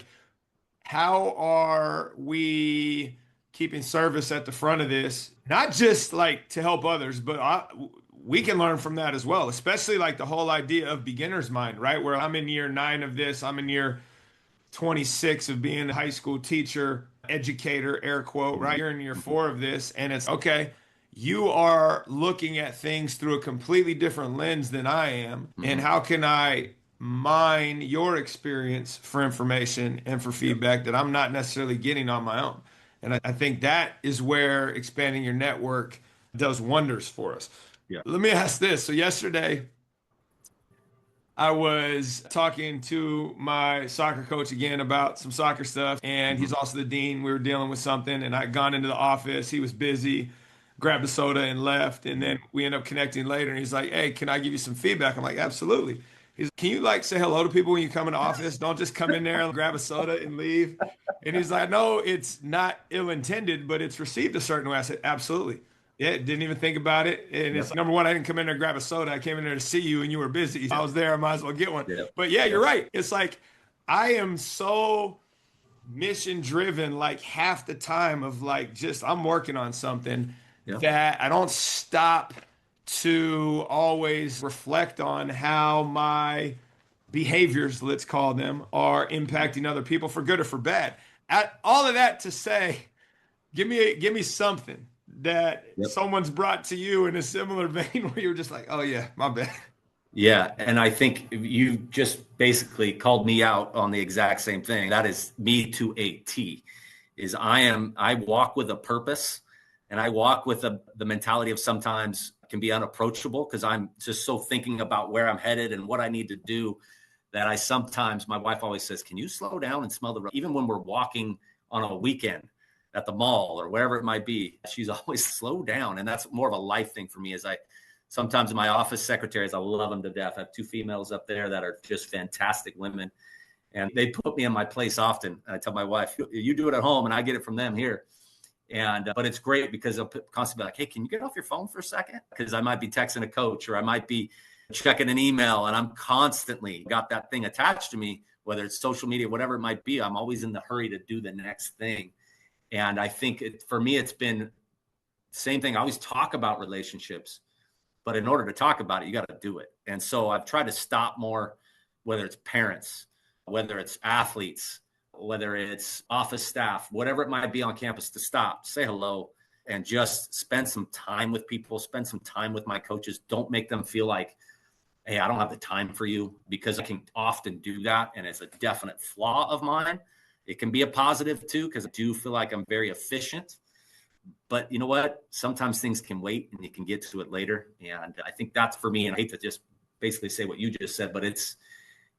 how are we keeping service at the front of this? Not just like to help others, but we can learn from that as well, especially like the whole idea of beginner's mind, right? Where I'm in year 9 of this, I'm in year 26 of being a high school teacher, educator, air quote, right? You're in year 4 of this, and it's okay. You are looking at things through a completely different lens than I am. And how can I mine your experience for information and for feedback that I'm not necessarily getting on my own? And I think that is where expanding your network does wonders for us.
Yeah.
Let me ask this. So yesterday, I was talking to my soccer coach again about some soccer stuff, and
Hmm.
he's also the dean. We were dealing with something, and I'd gone into the office. He was busy, grabbed a soda and left. And then we ended up connecting later, and he's like, "Hey, can I give you some feedback?" I'm like, "Absolutely." He's, "Can you like say hello to people when you come in the office? Don't just come in there and grab a soda and leave." And he's like, "No, it's not ill-intended, but it's received a certain way." I said, "Absolutely." Yeah, didn't even think about it. And it's
Yep.
number one, I didn't come in there and grab a soda. I came in there to see you and you were busy. I was there. I might as well get one.
Yep.
But yeah, you're
Yep.
right. It's like I am so mission driven, like half the time of like just I'm working on something
Yep.
that I don't stop to always reflect on how my behaviors, let's call them, are impacting other people for good or for bad. All of that to say, give me something that
Yep.
someone's brought to you in a similar vein where you're just like, oh yeah, my bad.
Yeah, and I think you just basically called me out on the exact same thing. That is me to a T. Is I walk with a purpose, and I walk with the mentality of sometimes can be unapproachable because I'm just so thinking about where I'm headed and what I need to do that I sometimes, my wife always says, "Can you slow down and smell the road?" Even when we're walking on a weekend at the mall or wherever it might be, she's always slow down, and that's more of a life thing for me. As I sometimes my office secretaries, I love them to death. I have two females up there that are just fantastic women, and they put me in my place often. I tell my wife, "You do it at home, and I get it from them here." And but it's great because they'll constantly be like, "Hey, can you get off your phone for a second?" Because I might be texting a coach or I might be checking an email, and I'm constantly got that thing attached to me, whether it's social media, whatever it might be. I'm always in the hurry to do the next thing. And I think for me, it's been the same thing. I always talk about relationships, but in order to talk about it, you got to do it. And so I've tried to stop more, whether it's parents, whether it's athletes, whether it's office staff, whatever it might be on campus, to stop, say hello, and just spend some time with people, spend some time with my coaches. Don't make them feel like, hey, I don't have the time for you, because I can often do that. And it's a definite flaw of mine. It can be a positive too, because I do feel like I'm very efficient. But you know what? Sometimes things can wait and you can get to it later. And I think that's for me. And I hate to just basically say what you just said, but it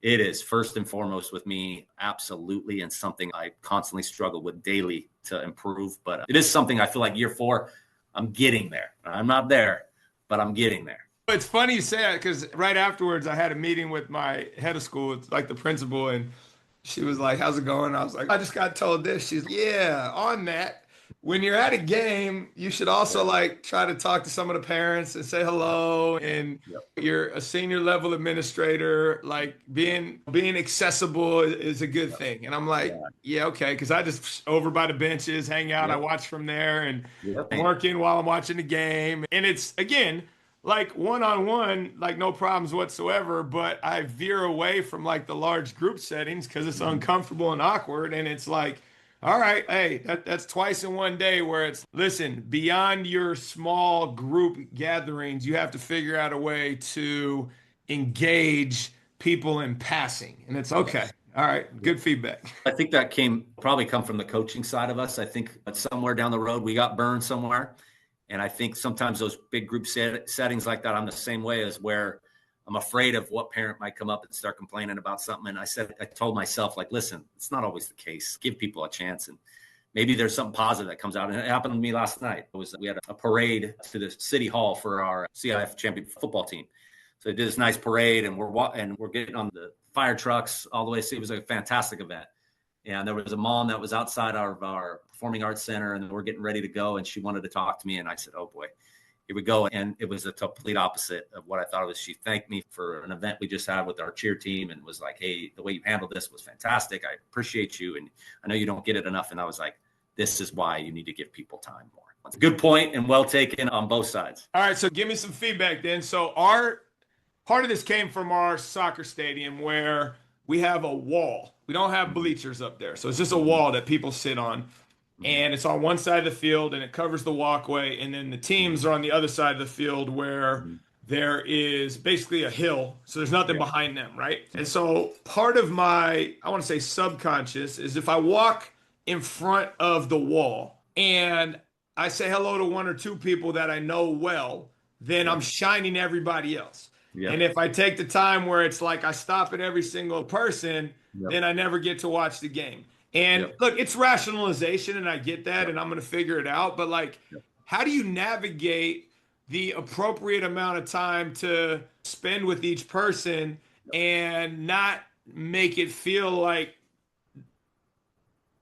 is first and foremost with me, absolutely, and something I constantly struggle with daily to improve. But it is something I feel like year 4, I'm getting there. I'm not there, but I'm getting there.
It's funny you say that because right afterwards I had a meeting with my head of school, it's like the principal, and she was like, "How's it going?" I was like, "I just got told this." She's like, "Yeah, on that. When you're at a game, you should also
Yeah.
like try to talk to some of the parents and say hello. And
Yep.
you're a senior level administrator, like being accessible is a good
Yep.
thing." And I'm like,
Yeah.
"Yeah, okay," because I just over by the benches, hang out, I
Yep.
watch from there, and
Yep.
I'm working while I'm watching the game. And it's again like one on one, like no problems whatsoever, but I veer away from like the large group settings because it's
Mhm.
uncomfortable and awkward. And it's like, all right, hey, that's twice in one day where it's, listen, beyond your small group gatherings, you have to figure out a way to engage people in passing. And it's okay.
Yes.
All right,
Yep.
good feedback.
I think that probably come from the coaching side of us. I think somewhere down the road we got burned somewhere, and I think sometimes those big group settings like that, I'm the same way, as where I'm afraid of what parent might come up and start complaining about something. And I told myself, like, listen, it's not always the case. Give people a chance, and maybe there's something positive that comes out. And it happened to me last night. We had a parade to the city hall for our CIF champion football team. So they did this nice parade, and we're getting on the fire trucks all the way. So it was a fantastic event. And there was a mom that was outside our performing arts center, and we're getting ready to go, and she wanted to talk to me. And I said, "Oh boy, here we go." And it was a complete opposite of what I thought it was. She thanked me for an event we just had with our cheer team and was like, "Hey, the way you handled this was fantastic. I appreciate you. And I know you don't get it enough." And I was like, this is why you need to give people time more. That's a good point and well taken on both sides.
All right, so give me some feedback then. So our part of this came from our soccer stadium where we have a wall. We don't have bleachers up there. So it's just a
Mm-hmm.
wall that people sit on.
Mm-hmm.
And it's on one side of the field and it covers the walkway. And then the teams are on the other side of the field where
Mm-hmm.
there is basically a hill. So there's nothing
Yeah.
behind them, right? And so part of my, I want to say subconscious, is if I walk in front of the wall and I say hello to one or two people that I know well, then I'm
Yep.
shining everybody else. And
Yep.
if I take the time where it's like I stop at every single person,
Yep.
then I never get to watch the game. And
Yep.
look, it's rationalization, and I get that,
Yep.
and I'm going to figure it out. But like,
Yep.
how do you navigate the appropriate amount of time to spend with each person
Yep.
and not make it feel like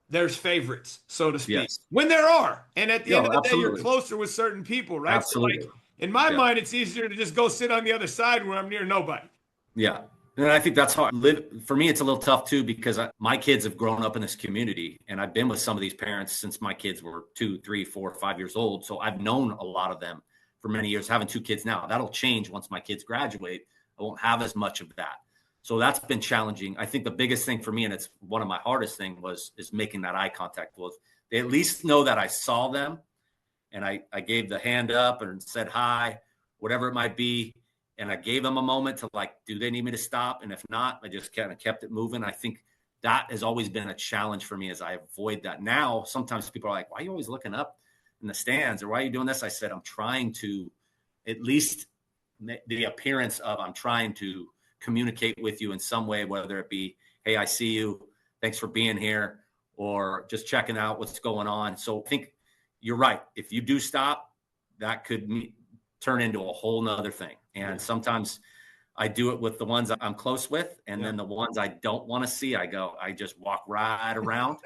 there's favorites, so to speak,
Yes.
when there are. And at the end
Yeah,
of the day, you're
absolutely.
closer with certain people, right? So,
Absolutely.
like, in my
Yeah.
mind, it's easier to just go sit on the other side where I'm near nobody.
Yeah. And I think that's how I live. For me, it's a little tough too, because my kids have grown up in this community, and I've been with some of these parents since my kids were 2, 3, 4, 5 years old. So I've known a lot of them for many years, having 2 kids now. That'll change once my kids graduate. I won't have as much of that. So that's been challenging. I think the biggest thing for me, and it's one of my hardest thing is making that eye contact with. They at least know that I saw them and I gave the hand up and said hi, whatever it might be. And I gave them a moment to like, do they need me to stop? And if not, I just kind of kept it moving. I think that has always been a challenge for me as I avoid that. Now, sometimes people are like, why are you always looking up in the stands? Or why are you doing this? I said, I'm trying to at least the appearance of I'm trying to communicate with you in some way, whether it be, hey, I see you. Thanks for being here. Or just checking out what's going on. So I think you're right. If you do stop, that could turn into a whole nother thing. And sometimes I do it with the ones I'm close with. And then the ones I don't want to see, I just walk right around.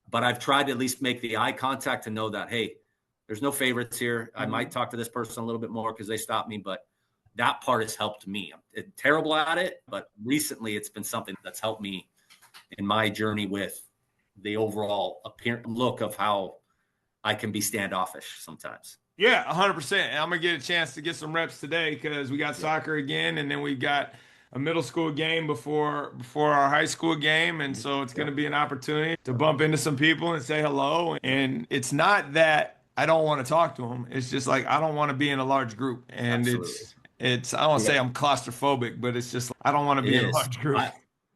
But I've tried to at least make the eye contact to know that, hey, there's no favorites here. I might talk to this person a little bit more because they stopped me, but that part has helped me. I'm terrible at it, but recently it's been something that's helped me in my journey with the overall look of how I can be standoffish sometimes.
Yeah, 100%. And I'm going to get a chance to get some reps today because we got soccer again, and then we got a middle school game before our high school game. And so it's going to be an opportunity to bump into some people and say hello. And it's not that I don't want to talk to them. It's just like I don't want to be in a large group. And
Absolutely.
it's I don't want to
Yeah,
say I'm claustrophobic, but it's just I don't want to
it
be in a
is.
large group.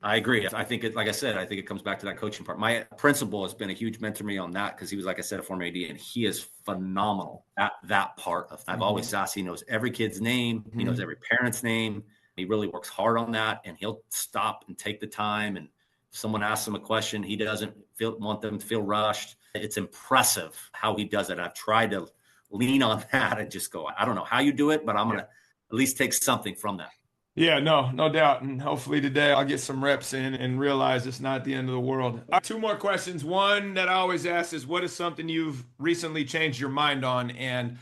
I agree. I think like I said, I think it comes back to that coaching part. My principal has been a huge mentor to me on that because he was, like I said, a former AD, and he is phenomenal at that part of. I've always asked. He knows every kid's name. He knows every parent's name. He really works hard on that, and he'll stop and take the time. And if someone asks him a question, he doesn't want them to feel rushed. It's impressive how he does it. I've tried to lean on that and just go, I don't know how you do it, but I'm gonna at least take something from that.
Yeah, no doubt. And hopefully today I'll get some reps in and realize it's not the end of the world. 2 more questions. One that I always ask is what is something you've recently changed your mind on? And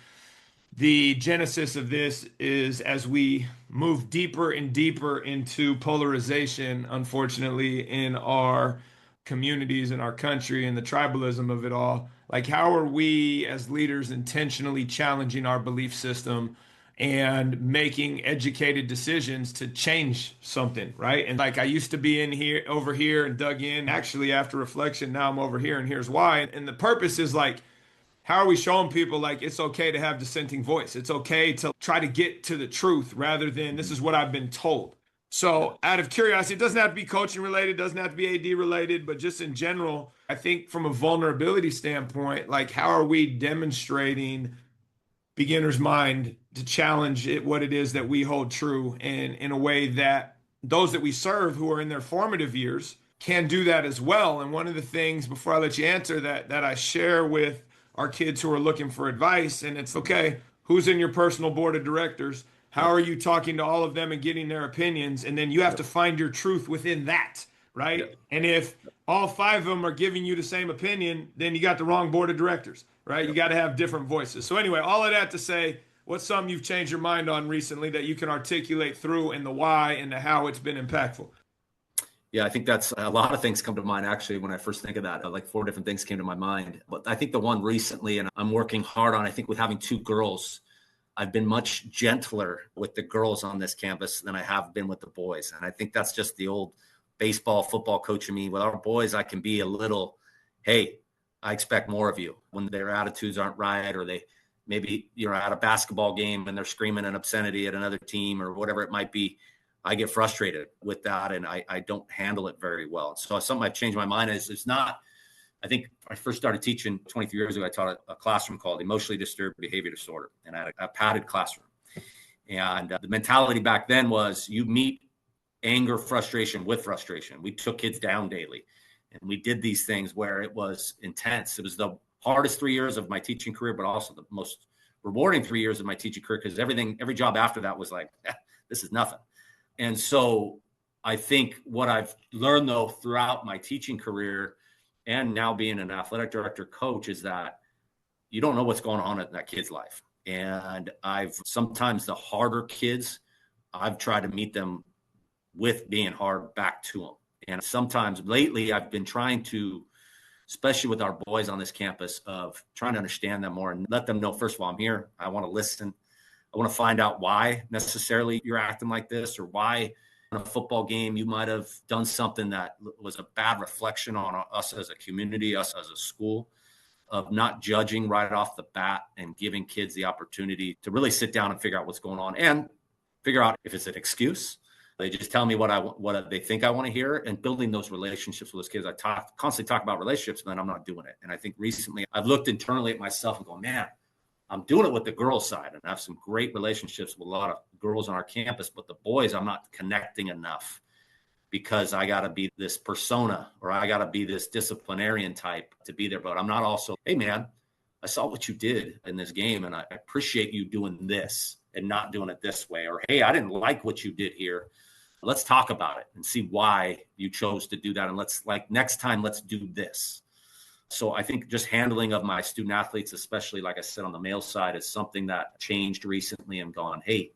the genesis of this is as we move deeper and deeper into polarization, unfortunately, in our communities, in our country, and the tribalism of it all. Like, how are we as leaders intentionally challenging our belief system and making educated decisions to change something, right? And like I used to be in here, over here, and dug in. Actually, after reflection, now I'm over here, and here's why. And the purpose is like, how are we showing people like it's okay to have dissenting voice? It's okay to try to get to the truth rather than this is what I've been told. So, out of curiosity, it doesn't have to be coaching related, doesn't have to be AD related, but just in general, I think from a vulnerability standpoint, like how are we demonstrating beginner's mind to challenge it, what it is that we hold true, and in a way that those that we serve who are in their formative years can do that as well. And one of the things, before I let you answer that I share with our kids who are looking for advice, and it's okay, who's in your personal board of directors? How are you talking to all of them and getting their opinions? And then you have to find your truth within that, right? And if all 5 of them are giving you the same opinion, then you got the wrong board of directors, right? You got to have different voices. So anyway, all of that to say, what's something you've changed your mind on recently that you can articulate through, and the why and the how it's been impactful?
Yeah, I think that's a lot of things come to mind actually when I first think of that. Like 4 different things came to my mind. But I think the one recently, and I'm working hard on, I think with having 2 girls, I've been much gentler with the girls on this campus than I have been with the boys. And I think that's just the old baseball, football coach in me. With our boys, I can be a little, hey, I expect more of you when their attitudes aren't right, or they maybe you're at a basketball game and they're screaming an obscenity at another team or whatever it might be. I get frustrated with that, and I don't handle it very well. So something I've changed my mind is it's not. I think I first started teaching 23 years ago. I taught a classroom called Emotionally Disturbed Behavior Disorder, and I had a padded classroom. And the mentality back then was you meet anger, frustration with frustration. We took kids down daily, and we did these things where it was intense. It was the hardest 3 years of my teaching career, but also the most rewarding 3 years of my teaching career, because every job after that was like, this is nothing. And so I think what I've learned, though, throughout my teaching career and now being an athletic director coach is that you don't know what's going on in that kid's life. And sometimes the harder kids, I've tried to meet them with being hard back to them. And sometimes lately I've been trying to, especially with our boys on this campus, of trying to understand them more and let them know, first of all, I'm here. I want to listen. I want to find out why necessarily you're acting like this, or why in a football game you might have done something that was a bad reflection on us as a community, us as a school, of not judging right off the bat and giving kids the opportunity to really sit down and figure out what's going on and figure out if it's an excuse. They just tell me what they think I want to hear, and building those relationships with those kids. I constantly talk about relationships, and then I'm not doing it. And I think recently I've looked internally at myself and go, man, I'm doing it with the girls' side, and I have some great relationships with a lot of girls on our campus, but the boys, I'm not connecting enough, because I got to be this persona, or I got to be this disciplinarian type to be there. But I'm not also, hey, man, I saw what you did in this game, and I appreciate you doing this and not doing it this way. Or, hey, I didn't like what you did here. Let's talk about it and see why you chose to do that. And next time, let's do this. So I think just handling of my student athletes, especially, like I said, on the male side, is something that changed recently, and gone, hey,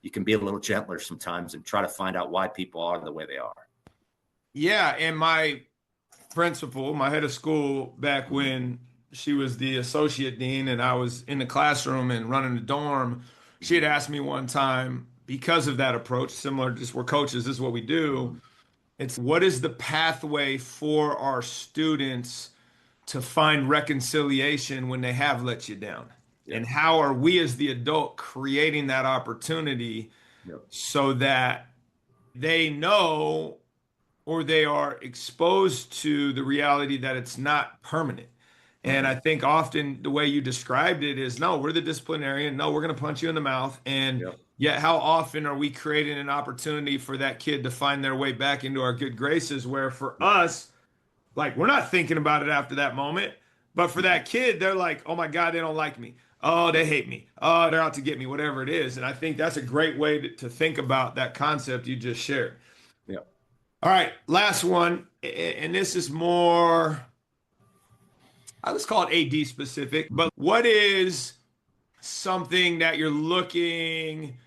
you can be a little gentler sometimes and try to find out why people are the way they are.
Yeah. And my principal, my head of school, back when she was the associate dean and I was in the classroom and running the dorm, she had asked me one time, because of that approach, similar to just we're coaches, this is what we do. It's, what is the pathway for our students to find reconciliation when they have let you down? Yeah. And how are we as the adult creating that opportunity so that they know, or they are exposed to the reality that it's not permanent? And I think often the way you described it is, no, we're the disciplinarian. No, we're going to punch you in the mouth. And yet how often are we creating an opportunity for that kid to find their way back into our good graces, where for us, like, we're not thinking about it after that moment, but for that kid, they're like, oh my God, they don't like me. Oh, they hate me. Oh, they're out to get me, whatever it is. And I think that's a great way to think about that concept you just shared.
Yeah.
All right, last one. And this is more, let's call it AD specific, but what is something that you're looking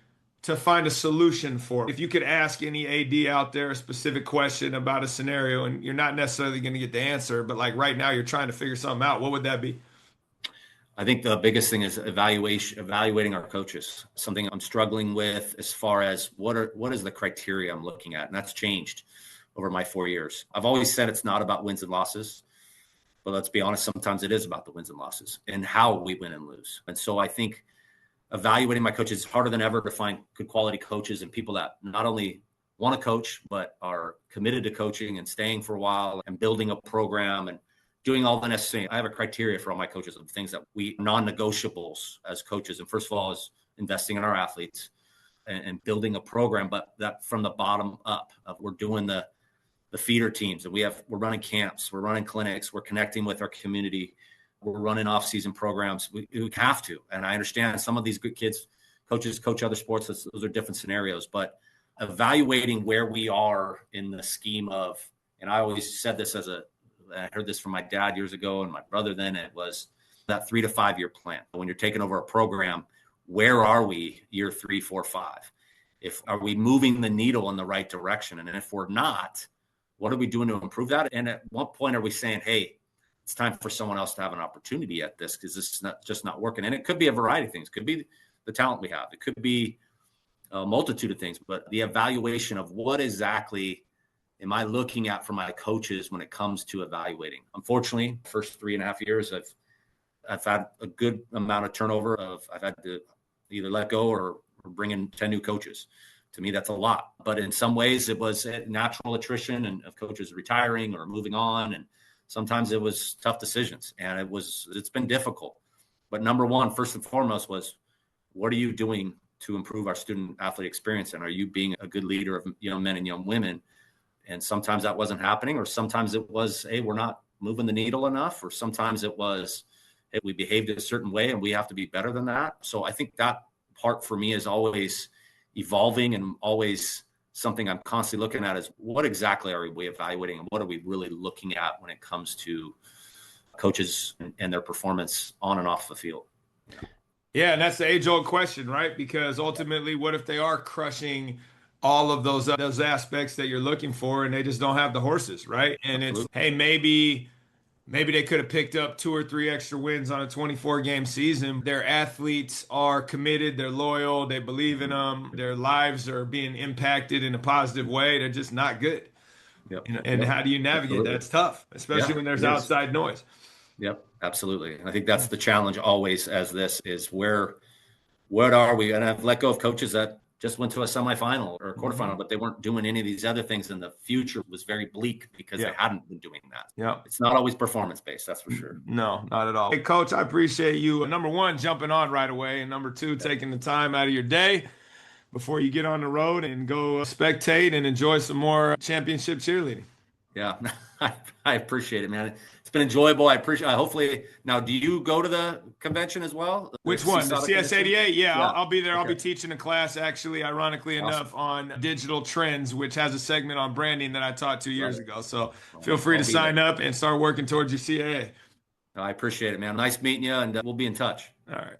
to find a solution for? If you could ask any AD out there a specific question about a scenario, and you're not necessarily going to get the answer, but like right now you're trying to figure something out, what would that be?
I think the biggest thing is evaluating our coaches. Something I'm struggling with as far as what is the criteria I'm looking at, and that's changed over my 4 years. I've always said it's not about wins and losses, but let's be honest, sometimes it is about the wins and losses and how we win and lose. And so I think evaluating my coaches is harder than ever to find good quality coaches and people that not only want to coach, but are committed to coaching and staying for a while and building a program and doing all the necessary. I have a criteria for all my coaches of things that we non-negotiables as coaches. And first of all is investing in our athletes and building a program, but that from the bottom up of we're doing the feeder teams, and we're running camps, we're running clinics, we're connecting with our community, we're running off-season programs. We have to. And I understand some of these good kids, coaches coach other sports. Those are different scenarios, but evaluating where we are in the scheme of, and I always said this I heard this from my dad years ago and my brother then, it was that 3 to 5 year plan. When you're taking over a program, where are we year 3, 4, 5? Are we moving the needle in the right direction? And if we're not, what are we doing to improve that? And at what point are we saying, hey, it's time for someone else to have an opportunity at this, because this is not working? And it could be a variety of things. It could be the talent we have. It could be a multitude of things, but the evaluation of what exactly am I looking at for my coaches when it comes to evaluating? Unfortunately, first 3.5 years, I've had a good amount of turnover. I've had to either let go or bring in 10 new coaches. To me, that's a lot. But in some ways, it was a natural attrition and of coaches retiring or moving on. And sometimes it was tough decisions, and it's been difficult. But number one, first and foremost, was what are you doing to improve our student athlete experience? And are you being a good leader of young men and young women? And sometimes that wasn't happening, or sometimes it was, hey, we're not moving the needle enough, or sometimes it was, hey, we behaved a certain way and we have to be better than that. So I think that part for me is always evolving, and always something I'm constantly looking at is what exactly are we evaluating, and what are we really looking at when it comes to coaches and their performance on and off the field.
Yeah, and that's the age-old question, right? Because ultimately, what if they are crushing all of those aspects that you're looking for, and they just don't have the horses, right? And it's,
Absolutely.
hey, maybe they could have picked up 2 or 3 extra wins on a 24-game season. Their athletes are committed, they're loyal, they believe in them, their lives are being impacted in a positive way. They're just not good.
Yep.
And how do you navigate
Absolutely.
that? It's tough, especially when there's
It is.
outside noise.
Yep, absolutely. And I think that's the challenge always, as this is what are we? And I've let go of coaches that just went to a semifinal or a quarterfinal, but they weren't doing any of these other things. And the future was very bleak because they hadn't been doing that.
Yeah.
It's not always performance based, that's for sure.
No, not at all. Hey, Coach, I appreciate you, number one, jumping on right away, and number two, taking the time out of your day before you get on the road and go spectate and enjoy some more championship cheerleading.
Yeah, I appreciate it, man. It's been enjoyable. Hopefully, now, do you go to the convention as well?
Which one? The CS88? Yeah, I'll be there.
Okay.
I'll be teaching a class, actually, ironically enough, on digital trends, which has a segment on branding that I taught 2 years ago. So feel free to sign up and start working towards your CAA.
I appreciate it, man. Nice meeting you, and we'll be in touch.
All right.